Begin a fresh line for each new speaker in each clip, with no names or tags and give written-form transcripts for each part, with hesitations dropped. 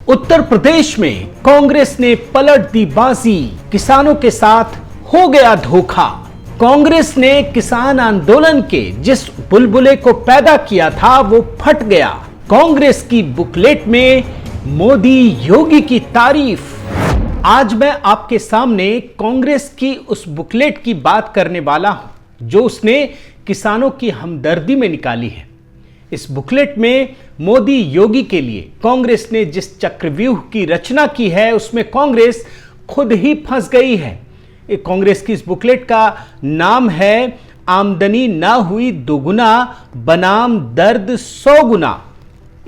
उत्तर प्रदेश में कांग्रेस ने पलट दी बाजी, किसानों के साथ हो गया धोखा। कांग्रेस ने किसान आंदोलन के जिस बुलबुले को पैदा किया था वो फट गया। कांग्रेस की बुकलेट में मोदी योगी की तारीफ। आज मैं आपके सामने कांग्रेस की उस बुकलेट की बात करने वाला हूं जो उसने किसानों की हमदर्दी में निकाली है। इस बुकलेट में मोदी योगी के लिए कांग्रेस ने जिस चक्रव्यूह की रचना की है उसमें कांग्रेस खुद ही फंस गई है। कांग्रेस की इस बुकलेट का नाम है आमदनी ना हुई दोगुना बनाम दर्द 100 गुना।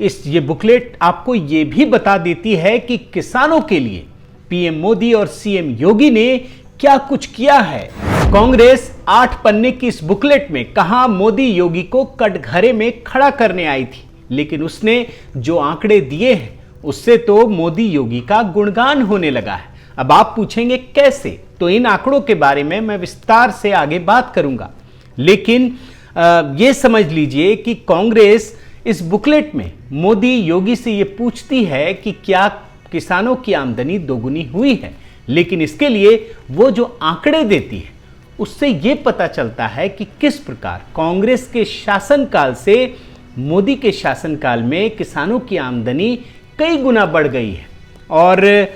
ये बुकलेट आपको ये भी बता देती है कि किसानों के लिए पीएम मोदी और सीएम योगी ने क्या कुछ किया है। कांग्रेस 8 पन्ने की इस बुकलेट में कहां मोदी योगी को कटघरे में खड़ा करने आई थी, लेकिन उसने जो आंकड़े दिए हैं उससे तो मोदी योगी का गुणगान होने लगा है। अब आप पूछेंगे कैसे, तो इन आंकड़ों के बारे में मैं विस्तार से आगे बात करूंगा। लेकिन यह समझ लीजिए कि कांग्रेस इस बुकलेट में मोदी योगी से यह पूछती है कि क्या किसानों की आमदनी दोगुनी हुई है, लेकिन इसके लिए वो जो आंकड़े देती है उससे यह पता चलता है कि किस प्रकार कांग्रेस के शासनकाल से मोदी के शासनकाल में किसानों की आमदनी कई गुना बढ़ गई है। और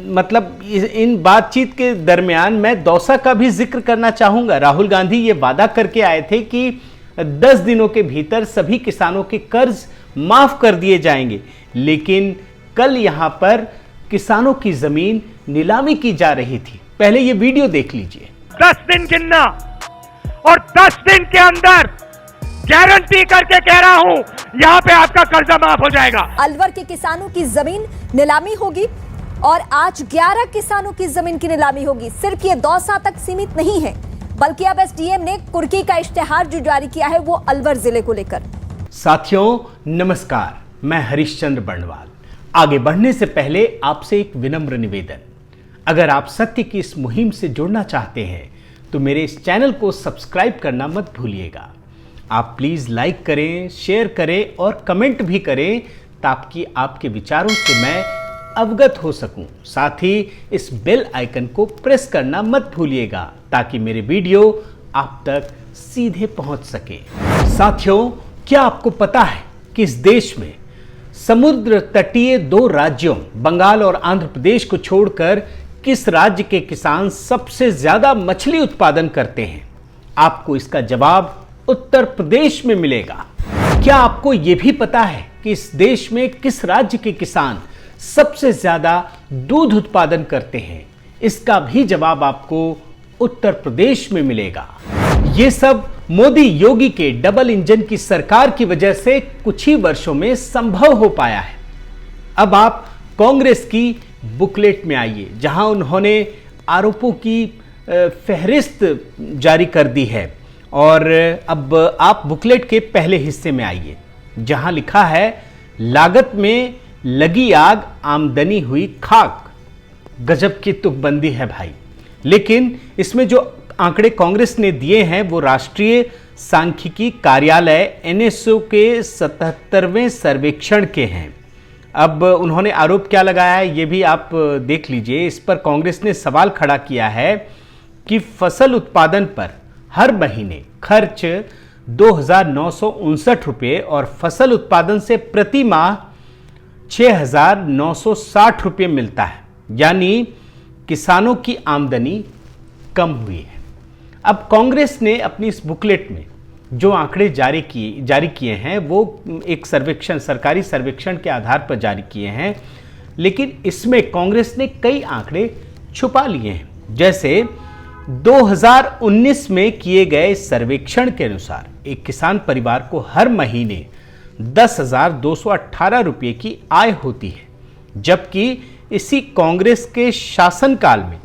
मतलब इन बातचीत के दरमियान मैं दौसा का भी जिक्र करना चाहूंगा। राहुल गांधी ये वादा करके आए थे कि 10 दिनों के भीतर सभी किसानों के कर्ज माफ कर दिए जाएंगे, लेकिन कल यहां पर किसानों की जमीन नीलामी की जा रही थी। पहले ये वीडियो देख लीजिए।
10 दिन गिनना और 10 दिन के अंदर गारंटी करके कह रहा हूं यहां पे आपका कर्जा माफ हो जाएगा।
अलवर के किसानों की जमीन नीलामी होगी और आज 11 किसानों की जमीन की नीलामी होगी। सिर्फ ये दौसा तक सीमित नहीं है, बल्कि अब एसडीएम ने कुर्की का इश्तेहार जो जारी किया है वो अलवर जिले को लेकर।
साथियों नमस्कार, मैं हरीशचंद्र बर्णवाल। आगे बढ़ने से पहले आपसे एक विनम्र निवेदन, अगर आप सत्य की इस मुहिम से जुड़ना चाहते हैं तो मेरे इस चैनल को सब्सक्राइब करना मत भूलिएगा। आप प्लीज लाइक करें, शेयर करें और कमेंट भी करें ताकि आपके विचारों से मैं अवगत हो सकूं। साथ ही इस बेल आइकन को प्रेस करना मत भूलिएगा ताकि मेरे वीडियो आप तक सीधे पहुंच सके। साथियों, क्या आपको पता है कि इस देश में समुद्र तटीय 2 राज्यों बंगाल और आंध्र प्रदेश को छोड़कर किस राज्य के किसान सबसे ज्यादा मछली उत्पादन करते हैं? आपको इसका जवाब उत्तर प्रदेश में मिलेगा। क्या आपको यह भी पता है कि इस देश में किस राज्य के किसान सबसे ज्यादा दूध उत्पादन करते हैं? इसका भी जवाब आपको उत्तर प्रदेश में मिलेगा। यह सब मोदी योगी के डबल इंजन की सरकार की वजह से कुछ ही वर्षों में संभव हो पाया है। अब आप कांग्रेस की बुकलेट में आइए जहां उन्होंने आरोपों की फहरिस्त जारी कर दी है। और अब आप बुकलेट के पहले हिस्से में आइए जहां लिखा है लागत में लगी आग, आमदनी हुई खाक। गजब की तुकबंदी है भाई। लेकिन इसमें जो आंकड़े कांग्रेस ने दिए हैं वो राष्ट्रीय सांख्यिकी कार्यालय एनएसओ के 77वें सर्वेक्षण के हैं। अब उन्होंने आरोप क्या लगाया है ये भी आप देख लीजिए। इस पर कांग्रेस ने सवाल खड़ा किया है कि फसल उत्पादन पर हर महीने खर्च 2,959 रुपये और फसल उत्पादन से प्रति माह 6,960 रुपये मिलता है, यानी किसानों की आमदनी कम हुई है। अब कांग्रेस ने अपनी इस बुकलेट में जो आंकड़े जारी किए हैं वो एक सर्वेक्षण, सरकारी सर्वेक्षण के आधार पर जारी किए हैं, लेकिन इसमें कांग्रेस ने कई आंकड़े छुपा लिए हैं। जैसे 2019 में किए गए सर्वेक्षण के अनुसार एक किसान परिवार को हर महीने 10,218 रुपये की आय होती है, जबकि इसी कांग्रेस के शासनकाल में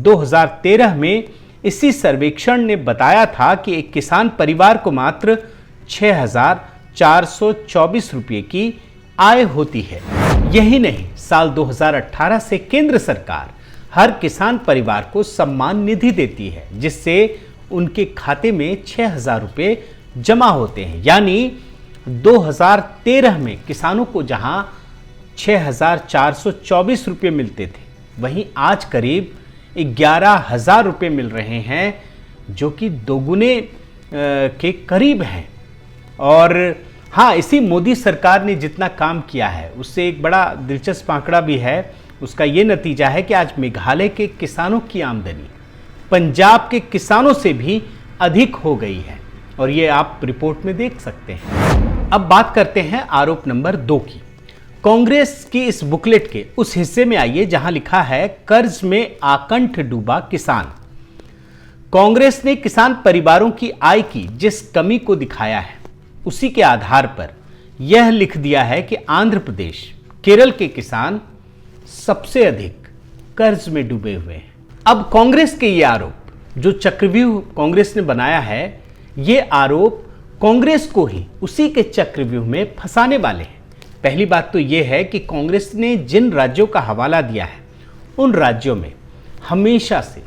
2013 में इसी सर्वेक्षण ने बताया था कि एक किसान परिवार को मात्र 6,424 रुपये की आय होती है। यही नहीं, साल 2018 से केंद्र सरकार हर किसान परिवार को सम्मान निधि देती है, जिससे उनके खाते में 6,000 रुपये जमा होते हैं। यानी 2013 में किसानों को जहां 6,424 रुपये मिलते थे, वहीं आज करीब 11,000 रुपये मिल रहे हैं, जो कि दोगुने के करीब हैं। और हाँ, इसी मोदी सरकार ने जितना काम किया है उससे एक बड़ा दिलचस्प आंकड़ा भी है। उसका ये नतीजा है कि आज मेघालय के किसानों की आमदनी पंजाब के किसानों से भी अधिक हो गई है, और ये आप रिपोर्ट में देख सकते हैं। अब बात करते हैं आरोप नंबर 2 की। कांग्रेस की इस बुकलेट के उस हिस्से में आइए जहां लिखा है कर्ज में आकंठ डूबा किसान। कांग्रेस ने किसान परिवारों की आय की जिस कमी को दिखाया है, उसी के आधार पर यह लिख दिया है कि आंध्र प्रदेश, केरल के किसान सबसे अधिक कर्ज में डूबे हुए हैं। अब कांग्रेस के ये आरोप, जो चक्रव्यूह कांग्रेस ने बनाया है, ये आरोप कांग्रेस को ही उसी के चक्रव्यूह में फंसाने वाले हैं। पहली बात तो यह है कि कांग्रेस ने जिन राज्यों का हवाला दिया है, उन राज्यों में हमेशा से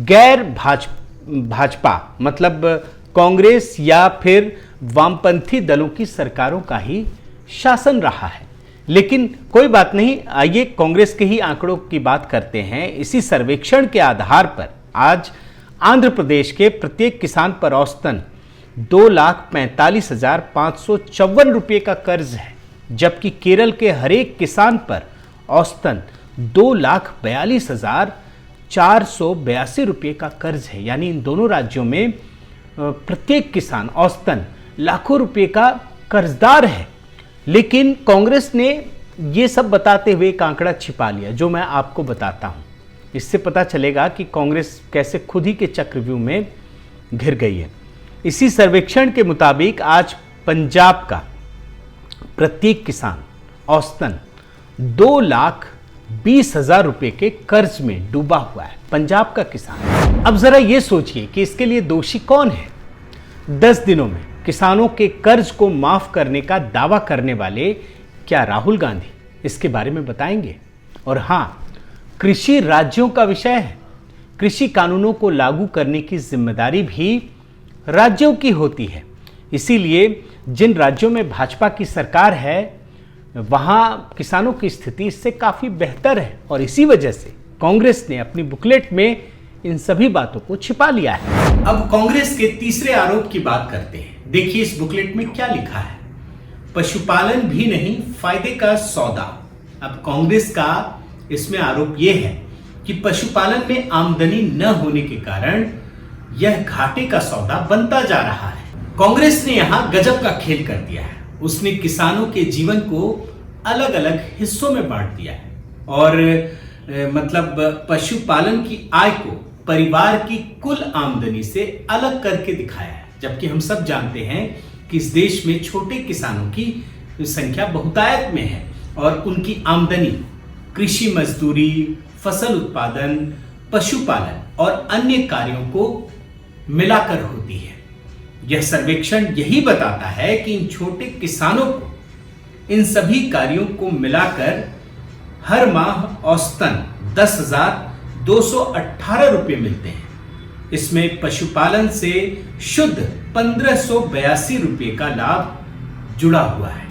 गैर भाजपा मतलब कांग्रेस या फिर वामपंथी दलों की सरकारों का ही शासन रहा है। लेकिन कोई बात नहीं, आइए कांग्रेस के ही आंकड़ों की बात करते हैं। इसी सर्वेक्षण के आधार पर आज आंध्र प्रदेश के प्रत्येक किसान पर औसतन 2,45,554 रुपये का कर्ज है, जबकि केरल के हरेक किसान पर औसतन 2,42,482 रुपये का कर्ज है। यानी इन दोनों राज्यों में प्रत्येक किसान औसतन लाखों रुपये का कर्जदार है। लेकिन कांग्रेस ने ये सब बताते हुए एक आंकड़ा छिपा लिया, जो मैं आपको बताता हूं। इससे पता चलेगा कि कांग्रेस कैसे खुद ही के चक्रव्यूह में घिर गई है। इसी सर्वेक्षण के मुताबिक आज पंजाब का प्रत्येक किसान औसतन 2,20,000 रुपये के कर्ज में डूबा हुआ है, पंजाब का किसान। अब जरा ये सोचिए कि इसके लिए दोषी कौन है। 10 दिनों में किसानों के कर्ज को माफ करने का दावा करने वाले क्या राहुल गांधी? इसके बारे में बताएंगे। और हां, कृषि राज्यों का विषय है। कृषि कानूनों को लागू करने की जिम्मेदारी भी राज्यों की होती है। इसीलिए जिन राज्यों में भाजपा की सरकार है, वहां किसानों की स्थिति इससे काफी बेहतर है, और इसी वजह से कांग्रेस ने अपनी बुकलेट में इन सभी बातों को छिपा लिया है। अब कांग्रेस के तीसरे आरोप की बात करते हैं। देखिए इस बुकलेट में क्या लिखा है। पशुपालन भी नहीं, फायदे का सौदा। अब कांग्रेस का इसमें आरोप यह है कि पशुपालन में आमदनी न होने के कारण यह घाटे का सौदा बनता जा रहा है। कांग्रेस ने यहां गजब का खेल कर दिया है। उसने किसानों के जीवन को अलग अलग हिस्सों में बांट दिया है, और मतलब पशुपालन की आय को परिवार की कुल आमदनी से अलग करके दिखाया है। जबकि हम सब जानते हैं कि इस देश में छोटे किसानों की संख्या बहुतायत में है, और उनकी आमदनी कृषि मजदूरी, फसल उत्पादन, पशुपालन और अन्य कार्यों को मिलाकर होती है। यह सर्वेक्षण यही बताता है कि इन छोटे किसानों को इन सभी कार्यों को मिलाकर हर माह औसतन 10,218 रुपये मिलते हैं। इसमें पशुपालन से शुद्ध 1,582 रुपये का लाभ जुड़ा हुआ है।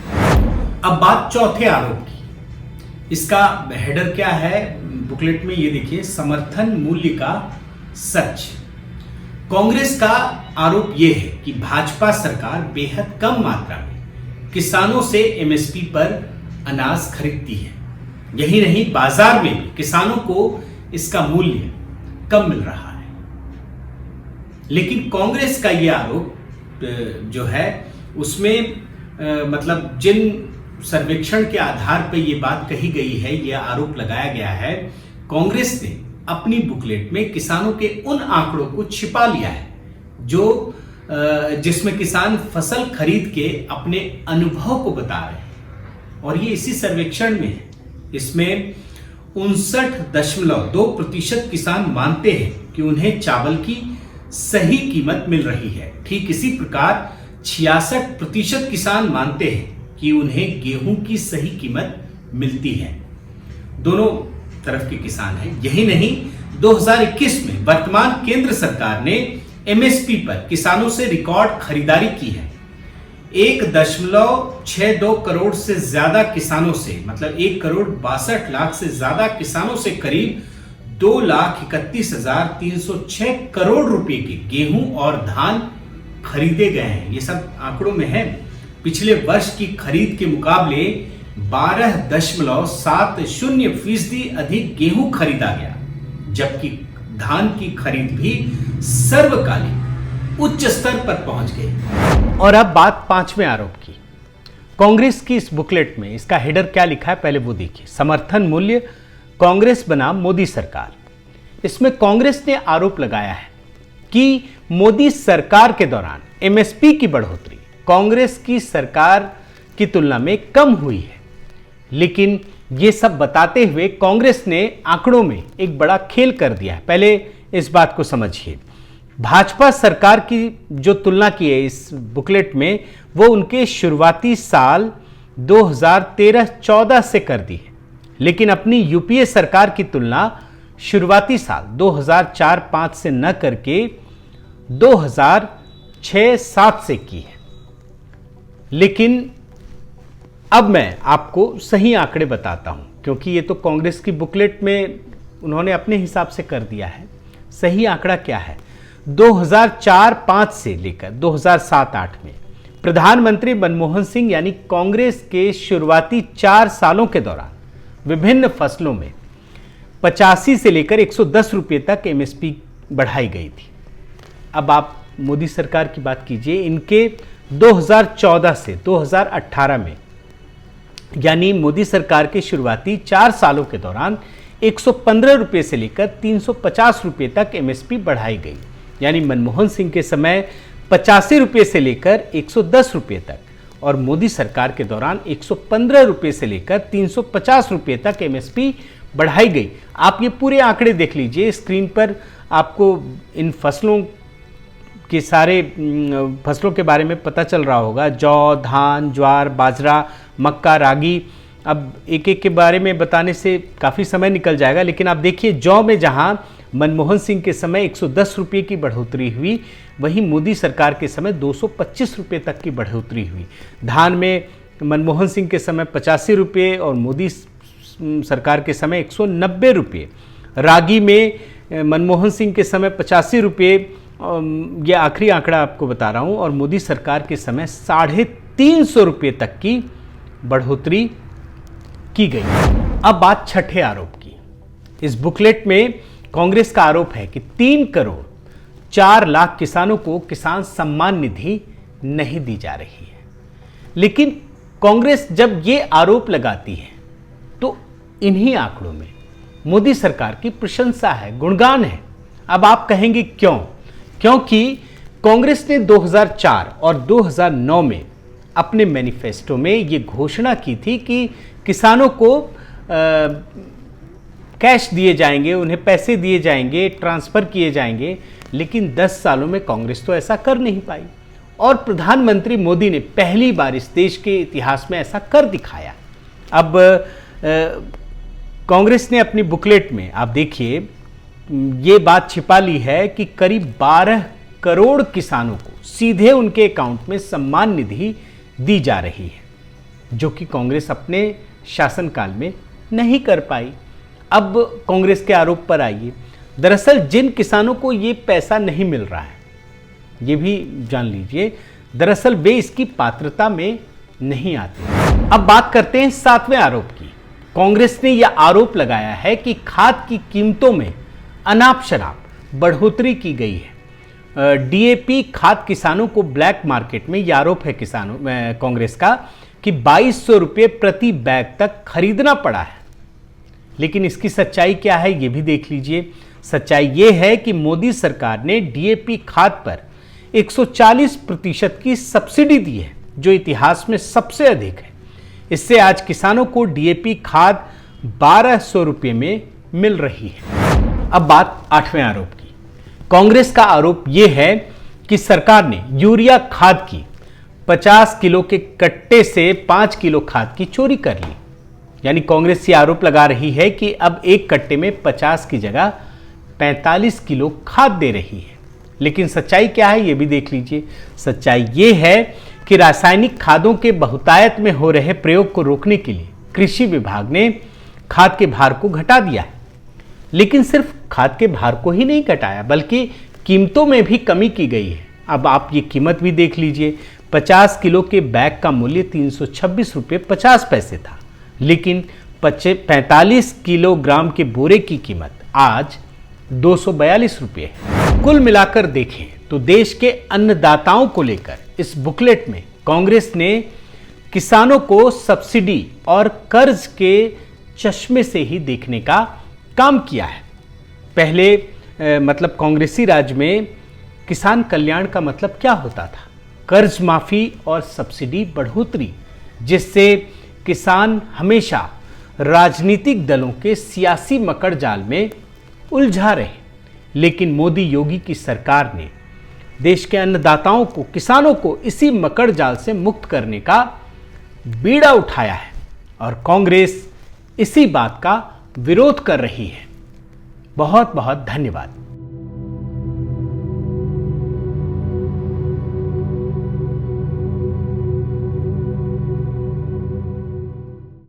अब बात चौथे आरोप की। इसका हेडर क्या है बुकलेट में, ये देखिए, समर्थन मूल्य का सच। कांग्रेस का आरोप यह है कि भाजपा सरकार बेहद कम मात्रा में किसानों से एमएसपी पर अनाज खरीदती है। यही नहीं, बाजार में भी किसानों को इसका मूल्य कम मिल रहा है। लेकिन कांग्रेस का यह आरोप जो है उसमें मतलब जिन सर्वेक्षण के आधार पर यह बात कही गई है, यह आरोप लगाया गया है, कांग्रेस ने अपनी बुकलेट में किसानों के उन आंकड़ों को छिपा लिया है जो जिसमें किसान फसल खरीद के अपने अनुभव को बता रहे हैं, और ये इसी सर्वेक्षण में है। इसमें 59.2% किसान मानते हैं कि उन्हें चावल की सही कीमत मिल रही है। ठीक इसी प्रकार 66% किसान मानते हैं कि उन्हें गेहूं की सही कीमत मिलती है। दोनों तरफ के किसान हैं। यही नहीं, 2021 में वर्तमान केंद्र सरकार ने एमएसपी पर किसानों से रिकॉर्ड खरीदारी की है। 1.62 करोड़ से ज्यादा किसानों से, मतलब 1,62,00,000 से ज्यादा किसानों से करीब 2,31,306 करोड़ रुपए के गेहूं और धान खरीदे गए हैं। ये सब आंकड़ों में है। पिछले वर्ष की खरीद के मुकाबले 12.70% अधिक गेहूं खरीदा गया, जबकि धान की खरीद भी सर्वकालिक उच्च स्तर पर पहुंच गई। और अब बात 5वें आरोप की। कांग्रेस की इस बुकलेट में इसका हेडर क्या लिखा है, पहले वो देखिए। समर्थन मूल्य कांग्रेस बनाम मोदी सरकार। इसमें कांग्रेस ने आरोप लगाया है कि मोदी सरकार के दौरान एमएसपी की बढ़ोतरी कांग्रेस की सरकार की तुलना में कम हुई है। लेकिन ये सब बताते हुए कांग्रेस ने आंकड़ों में एक बड़ा खेल कर दिया है। पहले इस बात को समझिए। भाजपा सरकार की जो तुलना की है इस बुकलेट में, वो उनके शुरुआती साल 2013-14 से कर दी है, लेकिन अपनी यूपीए सरकार की तुलना शुरुआती साल 2004-5 से न करके 2006-7 से की है। लेकिन अब मैं आपको सही आंकड़े बताता हूं, क्योंकि ये तो कांग्रेस की बुकलेट में उन्होंने अपने हिसाब से कर दिया है। सही आंकड़ा क्या है? 2004-5 से लेकर 2007-8 में प्रधानमंत्री मनमोहन सिंह यानी कांग्रेस के शुरुआती 4 सालों के दौरान विभिन्न फसलों में 85 से लेकर 110 रुपये तक एमएसपी बढ़ाई गई थी। अब आप मोदी सरकार की बात कीजिए। इनके 2014 से 2018 में, यानी मोदी सरकार के शुरुआती 4 सालों के दौरान 115 रुपये से लेकर 350 रुपये तक एमएसपी बढ़ाई गई। यानी मनमोहन सिंह के समय 85 रुपये से लेकर 110 रुपये तक, और मोदी सरकार के दौरान 115 रुपये से लेकर 350 रुपये तक एमएसपी बढ़ाई गई। आप ये पूरे आंकड़े देख लीजिए। स्क्रीन पर आपको इन फसलों के सारे फसलों के बारे में पता चल रहा होगा। जौ, धान, ज्वार, बाजरा, मक्का, रागी। अब एक एक के बारे में बताने से काफ़ी समय निकल जाएगा, लेकिन आप देखिए जौ में जहां मनमोहन सिंह के समय 110 रुपये की बढ़ोतरी हुई, वहीं मोदी सरकार के समय 225 रुपये तक की बढ़ोतरी हुई। धान में मनमोहन सिंह के समय 85 रुपये और मोदी सरकार के समय 190 रुपये। रागी में मनमोहन सिंह के समय 85 रुपये, ये आखिरी आंकड़ा आपको बता रहा हूँ, और मोदी सरकार के समय 350 रुपये तक की बढ़ोतरी की गई। अब बात छठे आरोप की। इस बुकलेट में कांग्रेस का आरोप है कि 3,04,00,000 किसानों को किसान सम्मान निधि नहीं दी जा रही है। लेकिन कांग्रेस जब ये आरोप लगाती है तो इन्हीं आंकड़ों में मोदी सरकार की प्रशंसा है, गुणगान है। अब आप कहेंगे क्यों? क्योंकि कांग्रेस ने 2004 और 2009 में अपने मैनिफेस्टो में ये घोषणा की थी कि किसानों को कैश दिए जाएंगे, उन्हें पैसे दिए जाएंगे, ट्रांसफ़र किए जाएंगे। लेकिन 10 सालों में कांग्रेस तो ऐसा कर नहीं पाई, और प्रधानमंत्री मोदी ने पहली बार इस देश के इतिहास में ऐसा कर दिखाया। अब कांग्रेस ने अपनी बुकलेट में, आप देखिए, ये बात छिपा ली है कि करीब 12 करोड़ किसानों को सीधे उनके अकाउंट में सम्मान निधि दी जा रही है, जो कि कांग्रेस अपने शासनकाल में नहीं कर पाई। अब कांग्रेस के आरोप पर आइए। दरअसल जिन किसानों को ये पैसा नहीं मिल रहा है, ये भी जान लीजिए, दरअसल वे इसकी पात्रता में नहीं आते। अब बात करते हैं 7वें आरोप की। कांग्रेस ने यह आरोप लगाया है कि खाद की कीमतों में अनाप शनाप बढ़ोतरी की गई है। डीएपी खाद किसानों को ब्लैक मार्केट में, यह आरोप है कांग्रेस का, कि 2200 रुपये प्रति बैग तक खरीदना पड़ा है। लेकिन इसकी सच्चाई क्या है ये भी देख लीजिए। सच्चाई ये है कि मोदी सरकार ने डीएपी खाद पर 140% की सब्सिडी दी है, जो इतिहास में सबसे अधिक है। इससे आज किसानों को डीएपी खाद 1200 रुपये में मिल रही है। अब बात 8वें आरोप की। कांग्रेस का आरोप यह है कि सरकार ने यूरिया खाद की 50 किलो के कट्टे से 5 किलो खाद की चोरी कर ली। यानी कांग्रेस ये आरोप लगा रही है कि अब एक कट्टे में 50 की जगह 45 किलो खाद दे रही है। लेकिन सच्चाई क्या है ये भी देख लीजिए। सच्चाई ये है कि रासायनिक खादों के बहुतायत में हो रहे प्रयोग को रोकने के लिए कृषि विभाग ने खाद के भार को घटा दिया है। लेकिन सिर्फ खाद के भार को ही नहीं घटाया, बल्कि कीमतों में भी कमी की गई है। अब आप ये कीमत भी देख लीजिए, 50 किलो के बैग का मूल्य 326 रुपये 50 पैसे था, लेकिन 45 किलोग्राम के बोरे की कीमत आज 242 रुपये है। कुल मिलाकर देखें तो देश के अन्नदाताओं को लेकर इस बुकलेट में कांग्रेस ने किसानों को सब्सिडी और कर्ज के चश्मे से ही देखने का काम किया है। पहले मतलब कांग्रेसी राज में किसान कल्याण का मतलब क्या होता था? कर्ज माफी और सब्सिडी बढ़ोतरी, जिससे किसान हमेशा राजनीतिक दलों के सियासी मकड़ जाल में उलझा रहे। लेकिन मोदी योगी की सरकार ने देश के अन्नदाताओं को, किसानों को इसी मकड़ जाल से मुक्त करने का बीड़ा उठाया है और कांग्रेस इसी बात का विरोध कर रही है। बहुत बहुत धन्यवाद।